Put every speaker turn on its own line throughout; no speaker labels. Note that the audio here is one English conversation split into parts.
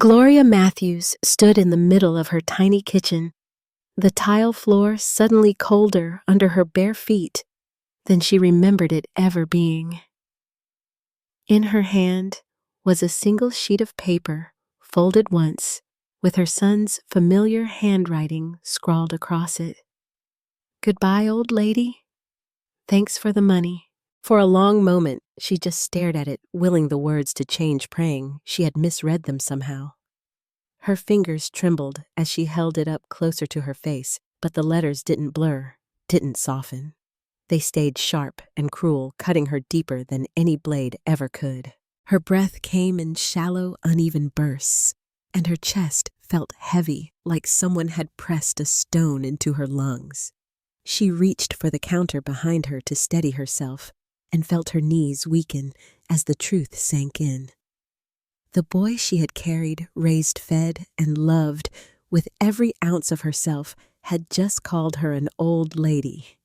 Gloria Matthews stood in the middle of her tiny kitchen, the tile floor suddenly colder under her bare feet than she remembered it ever being. In her hand was a single sheet of paper, folded once, with her son's familiar handwriting scrawled across it. "Goodbye, old lady. Thanks for the money." For a long moment, she just stared at it, willing the words to change, praying she had misread them somehow. Her fingers trembled as she held it up closer to her face, but the letters didn't blur, didn't soften. They stayed sharp and cruel, cutting her deeper than any blade ever could. Her breath came in shallow, uneven bursts, and her chest felt heavy, like someone had pressed a stone into her lungs. She reached for the counter behind her to steady herself, and felt her knees weaken as the truth sank in. The boy she had carried, raised, fed, and loved with every ounce of herself had just called her an old lady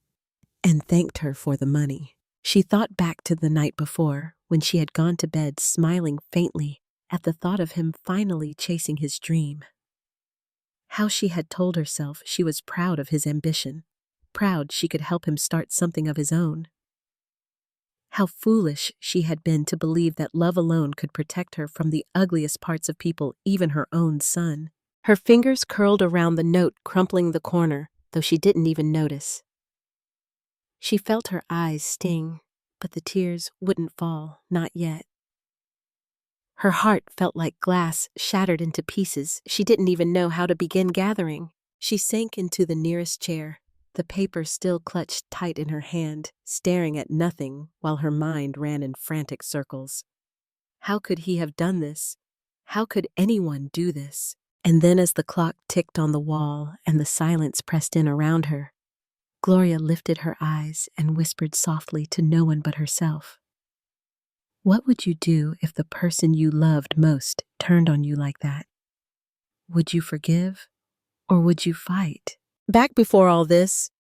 and thanked her for the money. She thought back to the night before, when she had gone to bed smiling faintly at the thought of him finally chasing his dream. How she had told herself she was proud of his ambition, proud she could help him start something of his own. How foolish she had been to believe that love alone could protect her from the ugliest parts of people, even her own son. Her fingers curled around the note, crumpling the corner, though she didn't even notice. She felt her eyes sting, but the tears wouldn't fall, not yet. Her heart felt like glass shattered into pieces she didn't even know how to begin gathering. She sank into the nearest chair, the paper still clutched tight in her hand, staring at nothing while her mind ran in frantic circles. How could he have done this? How could anyone do this? And then as the clock ticked on the wall and the silence pressed in around her, Gloria lifted her eyes and whispered softly to no one but herself. What would you do if the person you loved most turned on you like that? Would you forgive, or would you fight? Back before all this,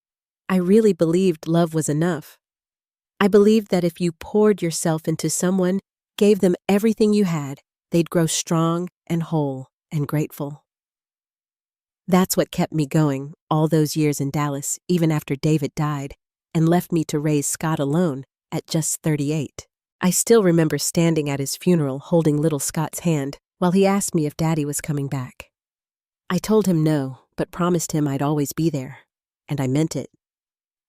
I really believed love was enough. I believed that if you poured yourself into someone, gave them everything you had, they'd grow strong and whole and grateful. That's what kept me going all those years in Dallas, even after David died and left me to raise Scott alone at just 38. I still remember standing at his funeral holding little Scott's hand while he asked me if Daddy was coming back. I told him no, but promised him I'd always be there, and I meant it.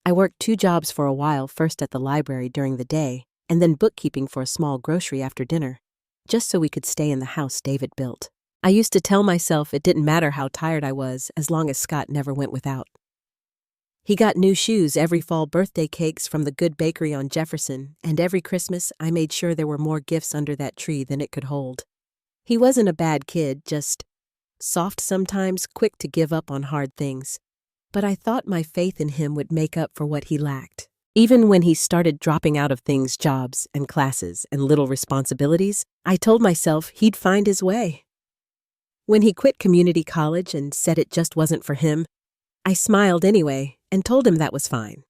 I worked 2 jobs for a while, first at the library during the day, and then bookkeeping for a small grocery after dinner, just so we could stay in the house David built. I used to tell myself it didn't matter how tired I was as long as Scott never went without. He got new shoes every fall, birthday cakes from the Good Bakery on Jefferson, and every Christmas I made sure there were more gifts under that tree than it could hold. He wasn't a bad kid, just soft sometimes, quick to give up on hard things. But I thought my faith in him would make up for what he lacked. Even when he started dropping out of things, jobs and classes and little responsibilities, I told myself he'd find his way. When he quit community college and said it just wasn't for him, I smiled anyway and told him that was fine.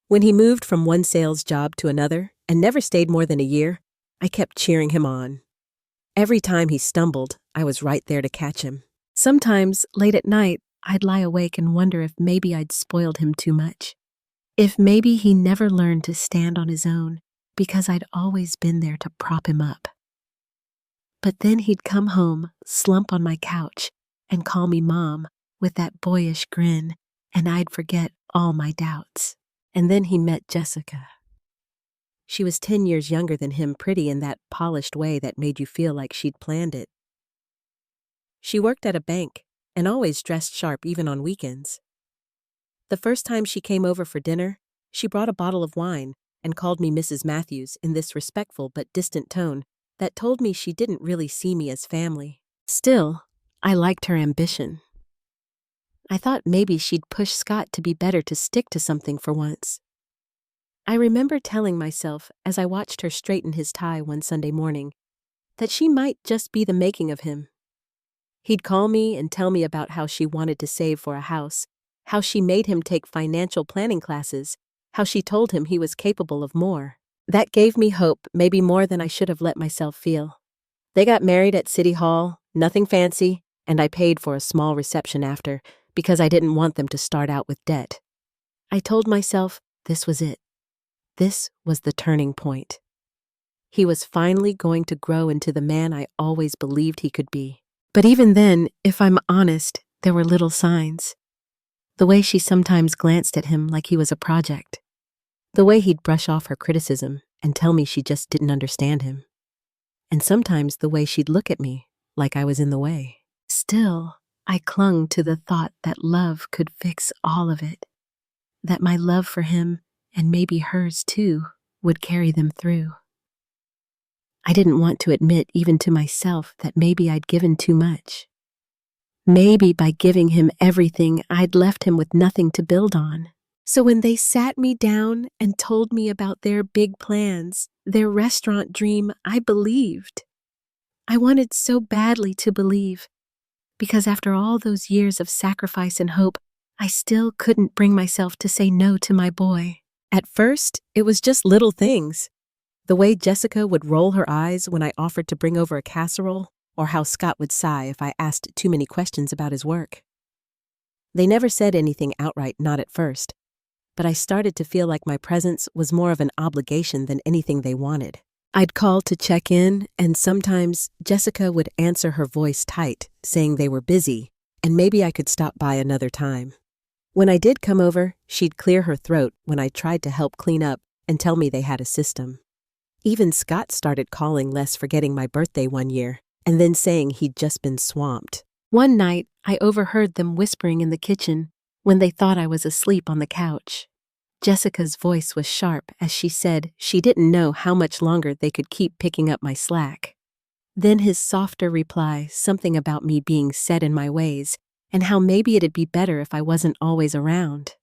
When he moved from one sales job to another and never stayed more than a year, I kept cheering him on. Every time he stumbled, I was right there to catch him. Sometimes, late at night, I'd lie awake and wonder if maybe I'd spoiled him too much. If maybe he never learned to stand on his own because I'd always been there to prop him up. But then he'd come home, slump on my couch, and call me Mom with that boyish grin, and I'd forget all my doubts. And then he met Jessica. She was 10 years younger than him, pretty in that polished way that made you feel like she'd planned it. She worked at a bank and always dressed sharp even on weekends. The first time she came over for dinner, she brought a bottle of wine and called me Mrs. Matthews in this respectful but distant tone that told me she didn't really see me as family. Still, I liked her ambition. I thought maybe she'd push Scott to be better, to stick to something for once. I remember telling myself as I watched her straighten his tie one Sunday morning that she might just be the making of him. He'd call me and tell me about how she wanted to save for a house, how she made him take financial planning classes, how she told him he was capable of more. That gave me hope, maybe more than I should have let myself feel. They got married at City Hall, nothing fancy, and I paid for a small reception after because I didn't want them to start out with debt. I told myself this was it. This was the turning point. He was finally going to grow into the man I always believed he could be. But even then, if I'm honest, there were little signs. The way she sometimes glanced at him like he was a project. The way he'd brush off her criticism and tell me she just didn't understand him. And sometimes the way she'd look at me like I was in the way. Still, I clung to the thought that love could fix all of it. That my love for him, and maybe hers too, would carry them through. I didn't want to admit even to myself that maybe I'd given too much. Maybe by giving him everything, I'd left him with nothing to build on. So when they sat me down and told me about their big plans, their restaurant dream, I believed. I wanted so badly to believe, because after all those years of sacrifice and hope, I still couldn't bring myself to say no to my boy. At first, it was just little things. The way Jessica would roll her eyes when I offered to bring over a casserole, or how Scott would sigh if I asked too many questions about his work. They never said anything outright, not at first, but I started to feel like my presence was more of an obligation than anything they wanted. I'd call to check in, and sometimes Jessica would answer her voice tight, saying they were busy, and maybe I could stop by another time. When I did come over, she'd clear her throat when I tried to help clean up and tell me they had a system. Even Scott started calling less forgetting my birthday one year, and then saying he'd just been swamped. One night, I overheard them whispering in the kitchen when they thought I was asleep on the couch. Jessica's voice was sharp as she said she didn't know how much longer they could keep picking up my slack. Then his softer reply, something about me being set in my ways, and how maybe it'd be better if I wasn't always around.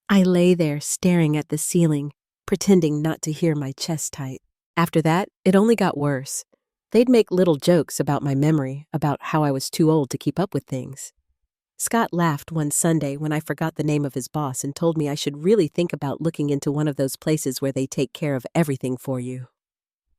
I lay there staring at the ceiling, pretending not to hear my chest tight. After that, it only got worse. They'd make little jokes about my memory, about how I was too old to keep up with things. Scott laughed one Sunday when I forgot the name of his boss and told me I should really think about looking into one of those places where they take care of everything for you.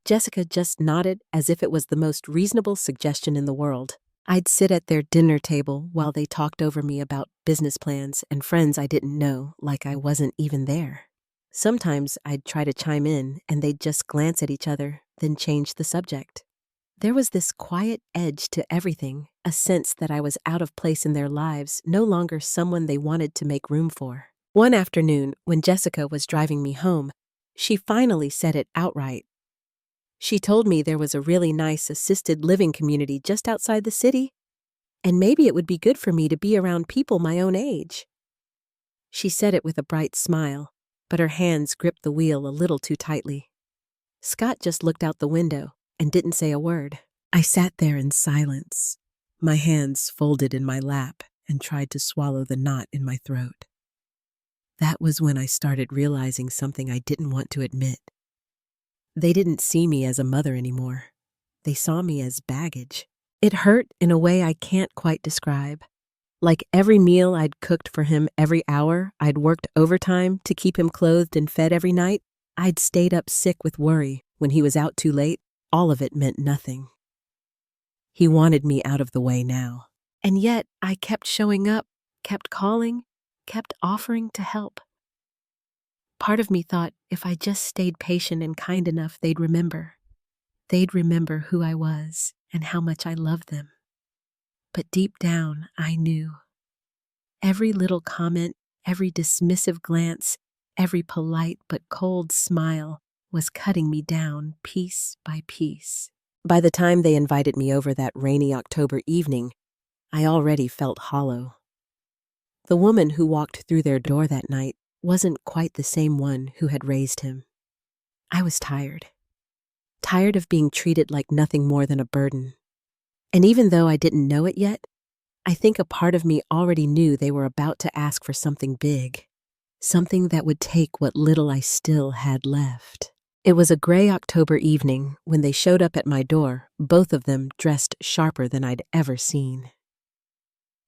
Jessica just nodded as if it was the most reasonable suggestion in the world. I'd sit at their dinner table while they talked over me about business plans and friends I didn't know, like I wasn't even there. Sometimes I'd try to chime in and they'd just glance at each other, then change the subject. There was this quiet edge to everything, a sense that I was out of place in their lives, no longer someone they wanted to make room for. One afternoon, when Jessica was driving me home, she finally said it outright. She told me there was a really nice assisted living community just outside the city, and maybe it would be good for me to be around people my own age. She said it with a bright smile, but her hands gripped the wheel a little too tightly. Scott just looked out the window and didn't say a word. I sat there in silence, my hands folded in my lap, and tried to swallow the knot in my throat. That was when I started realizing something I didn't want to admit. They didn't see me as a mother anymore. They saw me as baggage. It hurt in a way I can't quite describe. Like every meal I'd cooked for him every hour, I'd worked overtime to keep him clothed and fed every night, I'd stayed up sick with worry when he was out too late. All of it meant nothing. He wanted me out of the way now. And yet I kept showing up, kept calling, kept offering to help. Part of me thought if I just stayed patient and kind enough, they'd remember. They'd remember who I was and how much I loved them. But deep down, I knew. Every little comment, every dismissive glance, every polite but cold smile was cutting me down piece by piece. By the time they invited me over that rainy October evening, I already felt hollow. The woman who walked through their door that night wasn't quite the same one who had raised him. I was tired. Tired of being treated like nothing more than a burden. And even though I didn't know it yet, I think a part of me already knew they were about to ask for something big. Something that would take what little I still had left. It was a gray October evening when they showed up at my door, both of them dressed sharper than I'd ever seen.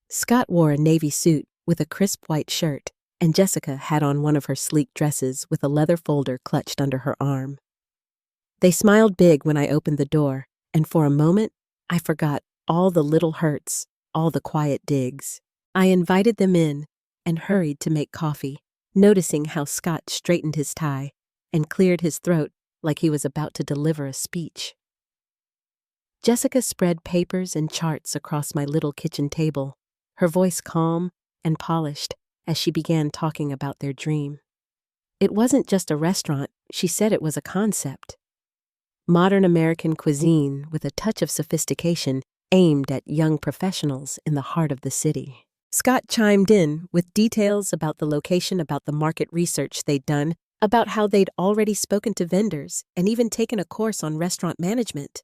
Scott wore a navy suit with a crisp white shirt, and Jessica had on one of her sleek dresses with a leather folder clutched under her arm. They smiled big when I opened the door, and for a moment, I forgot all the little hurts, all the quiet digs. I invited them in and hurried to make coffee, noticing how Scott straightened his tie and cleared his throat like he was about to deliver a speech. Jessica spread papers and charts across my little kitchen table, her voice calm and polished as she began talking about their dream. It wasn't just a restaurant, she said it was a concept. Modern American cuisine with a touch of sophistication aimed at young professionals in the heart of the city. Scott chimed in with details about the location, about the market research they'd done, about how they'd already spoken to vendors and even taken a course on restaurant management.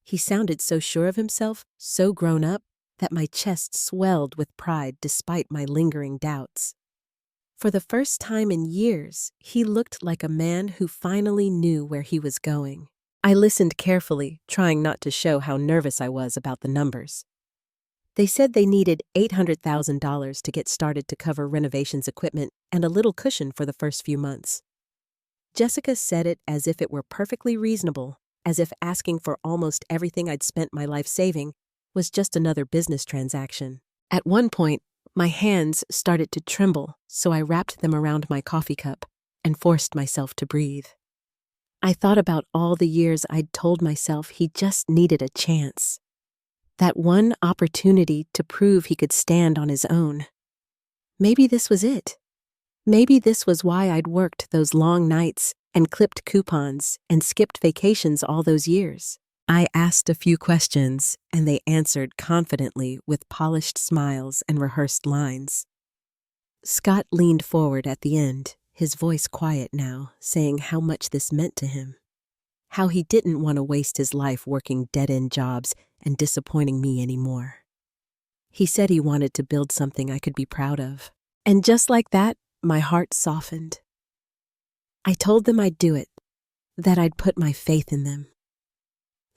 He sounded so sure of himself, so grown up, that my chest swelled with pride despite my lingering doubts. For the first time in years, he looked like a man who finally knew where he was going. I listened carefully, trying not to show how nervous I was about the numbers. They said they needed $800,000 to get started to cover renovations equipment and a little cushion for the first few months. Jessica said it as if it were perfectly reasonable, as if asking for almost everything I'd spent my life saving was just another business transaction. At one point, my hands started to tremble, so I wrapped them around my coffee cup and forced myself to breathe. I thought about all the years I'd told myself he just needed a chance. That one opportunity to prove he could stand on his own. Maybe this was it. Maybe this was why I'd worked those long nights and clipped coupons and skipped vacations all those years. I asked a few questions, and they answered confidently with polished smiles and rehearsed lines. Scott leaned forward at the end, his voice quiet now, saying how much this meant to him. How he didn't want to waste his life working dead-end jobs and disappointing me anymore. He said he wanted to build something I could be proud of. And just like that, my heart softened. I told them I'd do it, that I'd put my faith in them.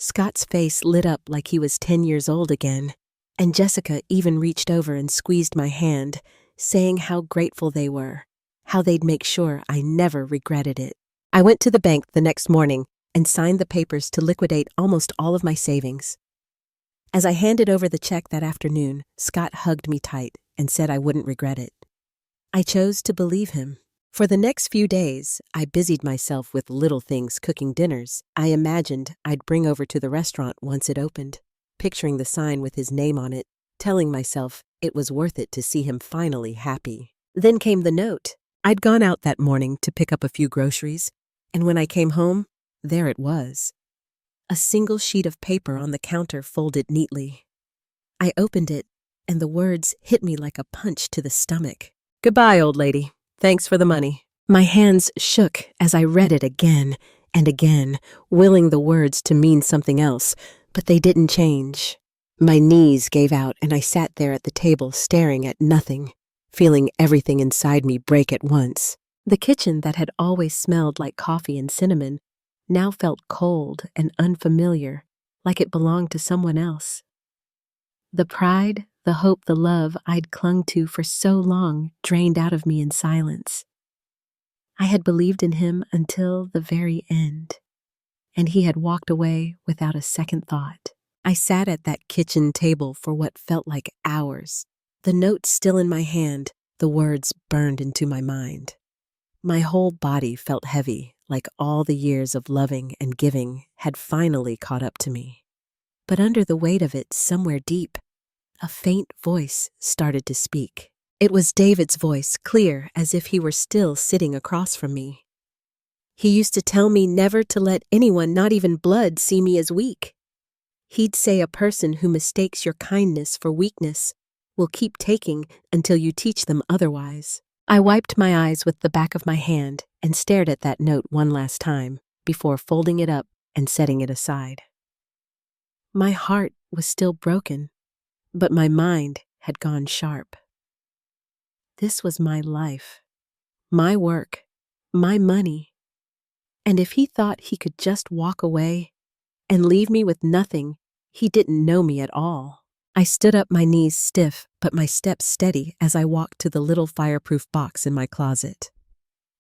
Scott's face lit up like he was 10 years old again, and Jessica even reached over and squeezed my hand, saying how grateful they were, how they'd make sure I never regretted it. I went to the bank the next morning and signed the papers to liquidate almost all of my savings. As I handed over the check that afternoon, Scott hugged me tight and said I wouldn't regret it. I chose to believe him. For the next few days, I busied myself with little things, cooking dinners I imagined I'd bring over to the restaurant once it opened, picturing the sign with his name on it, telling myself it was worth it to see him finally happy. Then came the note. I'd gone out that morning to pick up a few groceries, and when I came home, there it was. A single sheet of paper on the counter folded neatly. I opened it, and the words hit me like a punch to the stomach. "Goodbye, old lady. Thanks for the money." My hands shook as I read it again and again, willing the words to mean something else, but they didn't change. My knees gave out and I sat there at the table staring at nothing, feeling everything inside me break at once. The kitchen that had always smelled like coffee and cinnamon now felt cold and unfamiliar, like it belonged to someone else. The pride, the hope, the love I'd clung to for so long drained out of me in silence. I had believed in him until the very end, and he had walked away without a second thought. I sat at that kitchen table for what felt like hours, the note still in my hand, the words burned into my mind. My whole body felt heavy, like all the years of loving and giving had finally caught up to me. But under the weight of it, somewhere deep, a faint voice started to speak. It was David's voice, clear as if he were still sitting across from me. He used to tell me never to let anyone, not even blood, see me as weak. He'd say a person who mistakes your kindness for weakness will keep taking until you teach them otherwise. I wiped my eyes with the back of my hand and stared at that note one last time before folding it up and setting it aside. My heart was still broken, but my mind had gone sharp. This was my life, my work, my money. And if he thought he could just walk away and leave me with nothing, he didn't know me at all. I stood up, my knees stiff, but my steps steady as I walked to the little fireproof box in my closet.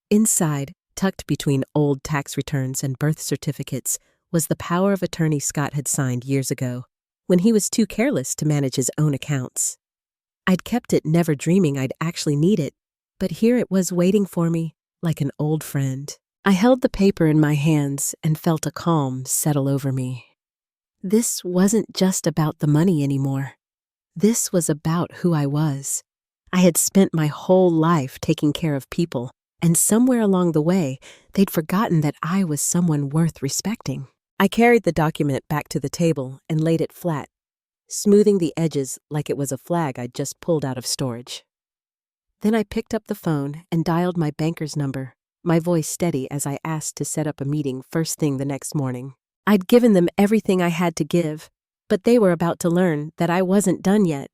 Inside, tucked between old tax returns and birth certificates, was the power of attorney Scott had signed years ago, when he was too careless to manage his own accounts. I'd kept it, never dreaming I'd actually need it, but here it was waiting for me, like an old friend. I held the paper in my hands and felt a calm settle over me. This wasn't just about the money anymore. This was about who I was. I had spent my whole life taking care of people, and somewhere along the way, they'd forgotten that I was someone worth respecting. I carried the document back to the table and laid it flat, smoothing the edges like it was a flag I'd just pulled out of storage. Then I picked up the phone and dialed my banker's number, my voice steady as I asked to set up a meeting first thing the next morning. I'd given them everything I had to give, but they were about to learn that I wasn't done yet.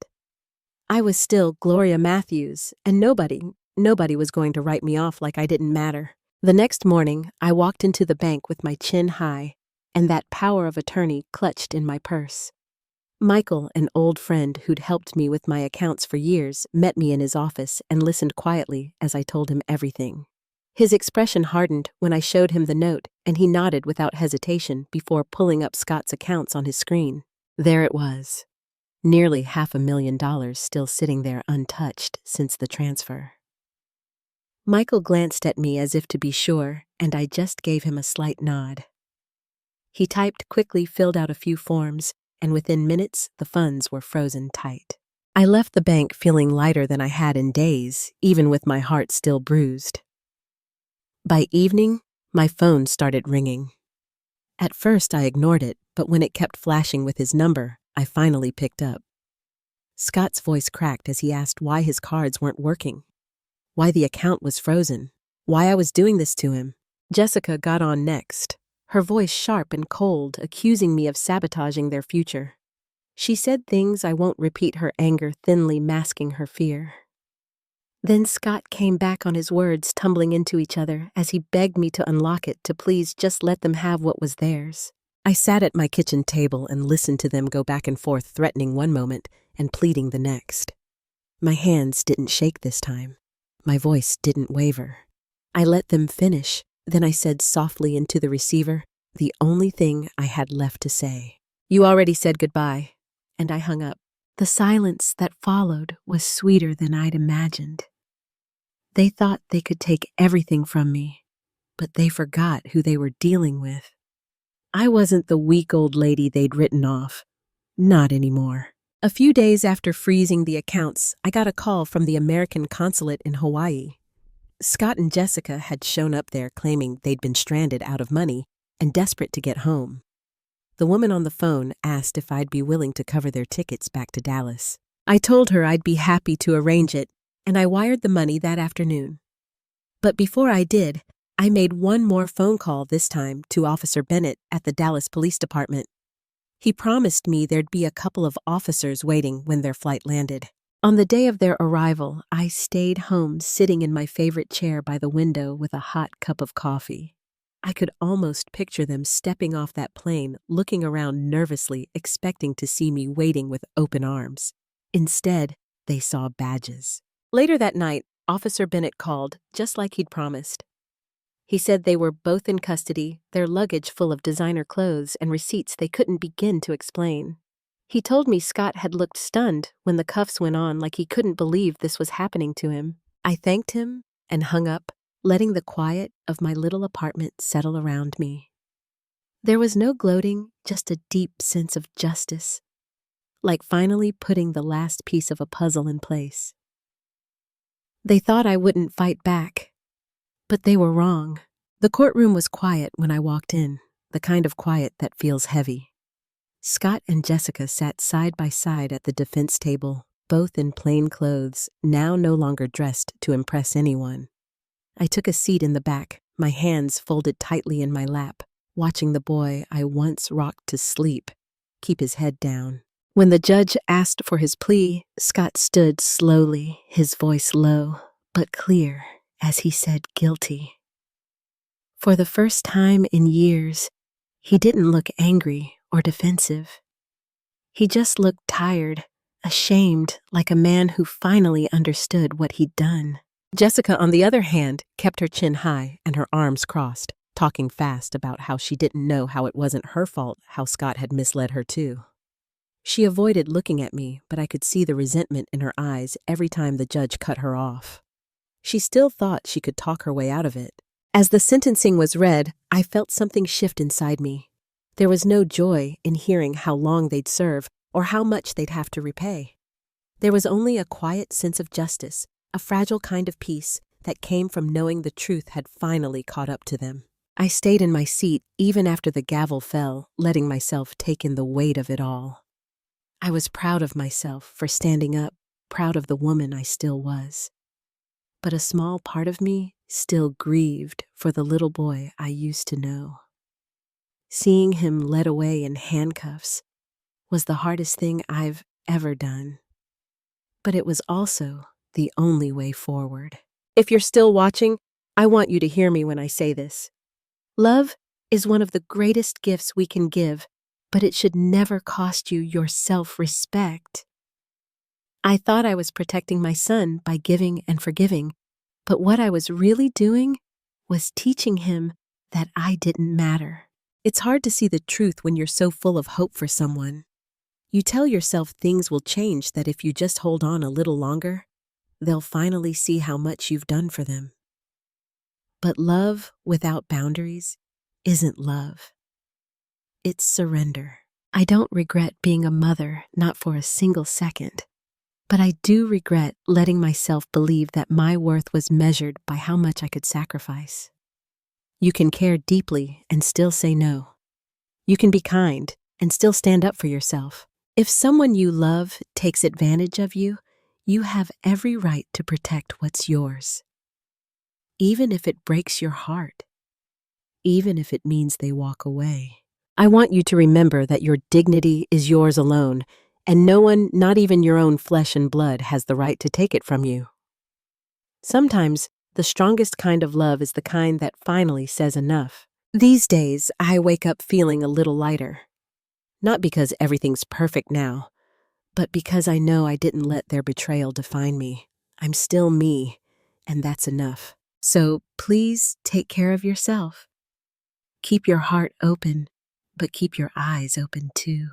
I was still Gloria Matthews, and nobody was going to write me off like I didn't matter. The next morning, I walked into the bank with my chin high, and that power of attorney clutched in my purse. Michael, an old friend who'd helped me with my accounts for years, met me in his office and listened quietly as I told him everything. His expression hardened when I showed him the note, and he nodded without hesitation before pulling up Scott's accounts on his screen. There it was. Nearly $500,000 still sitting there untouched since the transfer. Michael glanced at me as if to be sure, and I just gave him a slight nod. He typed quickly, filled out a few forms, and within minutes the funds were frozen tight. I left the bank feeling lighter than I had in days, even with my heart still bruised. By evening, my phone started ringing. At first I ignored it, but when it kept flashing with his number, I finally picked up. Scott's voice cracked as he asked why his cards weren't working, why the account was frozen, why I was doing this to him. Jessica got on next, her voice sharp and cold, accusing me of sabotaging their future. She said things I won't repeat, her anger thinly masking her fear. Then Scott came back on his words, tumbling into each other as he begged me to unlock it, to please just let them have what was theirs. I sat at my kitchen table and listened to them go back and forth, threatening one moment and pleading the next. My hands didn't shake this time. My voice didn't waver. I let them finish. Then I said softly into the receiver, the only thing I had left to say. "You already said goodbye," and I hung up. The silence that followed was sweeter than I'd imagined. They thought they could take everything from me, but they forgot who they were dealing with. I wasn't the weak old lady they'd written off. Not anymore. A few days after freezing the accounts, I got a call from the American consulate in Hawaii. Scott and Jessica had shown up there claiming they'd been stranded out of money and desperate to get home. The woman on the phone asked if I'd be willing to cover their tickets back to Dallas. I told her I'd be happy to arrange it, and I wired the money that afternoon. But before I did, I made one more phone call, this time to Officer Bennett at the Dallas Police Department. He promised me there'd be a couple of officers waiting when their flight landed. On the day of their arrival, I stayed home, sitting in my favorite chair by the window with a hot cup of coffee. I could almost picture them stepping off that plane, looking around nervously, expecting to see me waiting with open arms. Instead, they saw badges. Later that night, Officer Bennett called, just like he'd promised. He said they were both in custody, their luggage full of designer clothes and receipts they couldn't begin to explain. He told me Scott had looked stunned when the cuffs went on, like he couldn't believe this was happening to him. I thanked him and hung up, letting the quiet of my little apartment settle around me. There was no gloating, just a deep sense of justice, like finally putting the last piece of a puzzle in place. They thought I wouldn't fight back, but they were wrong. The courtroom was quiet when I walked in, the kind of quiet that feels heavy. Scott and Jessica sat side by side at the defense table, both in plain clothes, now no longer dressed to impress anyone. I took a seat in the back, my hands folded tightly in my lap, watching the boy I once rocked to sleep keep his head down. When the judge asked for his plea, Scott stood slowly, his voice low but clear, as he said guilty. For the first time in years, he didn't look angry or defensive. He just looked tired, ashamed, like a man who finally understood what he'd done. Jessica, on the other hand, kept her chin high and her arms crossed, talking fast about how she didn't know how it wasn't her fault how Scott had misled her too. She avoided looking at me, but I could see the resentment in her eyes every time the judge cut her off. She still thought she could talk her way out of it. As the sentencing was read, I felt something shift inside me. There was no joy in hearing how long they'd serve or how much they'd have to repay. There was only a quiet sense of justice, a fragile kind of peace that came from knowing the truth had finally caught up to them. I stayed in my seat even after the gavel fell, letting myself take in the weight of it all. I was proud of myself for standing up, proud of the woman I still was. But a small part of me still grieved for the little boy I used to know. Seeing him led away in handcuffs was the hardest thing I've ever done. But it was also the only way forward. If you're still watching, I want you to hear me when I say this. Love is one of the greatest gifts we can give, but it should never cost you your self-respect. I thought I was protecting my son by giving and forgiving, but what I was really doing was teaching him that I didn't matter. It's hard to see the truth when you're so full of hope for someone. You tell yourself things will change, that if you just hold on a little longer, they'll finally see how much you've done for them. But love without boundaries isn't love. It's surrender. I don't regret being a mother, not for a single second. But I do regret letting myself believe that my worth was measured by how much I could sacrifice. You can care deeply and still say no. You can be kind and still stand up for yourself. If someone you love takes advantage of you, you have every right to protect what's yours. Even if it breaks your heart. Even if it means they walk away. I want you to remember that your dignity is yours alone, and no one, not even your own flesh and blood, has the right to take it from you. Sometimes, the strongest kind of love is the kind that finally says enough. These days, I wake up feeling a little lighter. Not because everything's perfect now, but because I know I didn't let their betrayal define me. I'm still me, and that's enough. So please take care of yourself. Keep your heart open, but keep your eyes open too.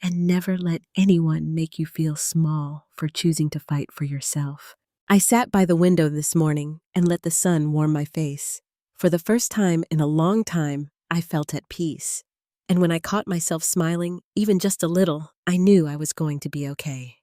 And never let anyone make you feel small for choosing to fight for yourself. I sat by the window this morning and let the sun warm my face. For the first time in a long time, I felt at peace. And when I caught myself smiling, even just a little, I knew I was going to be okay.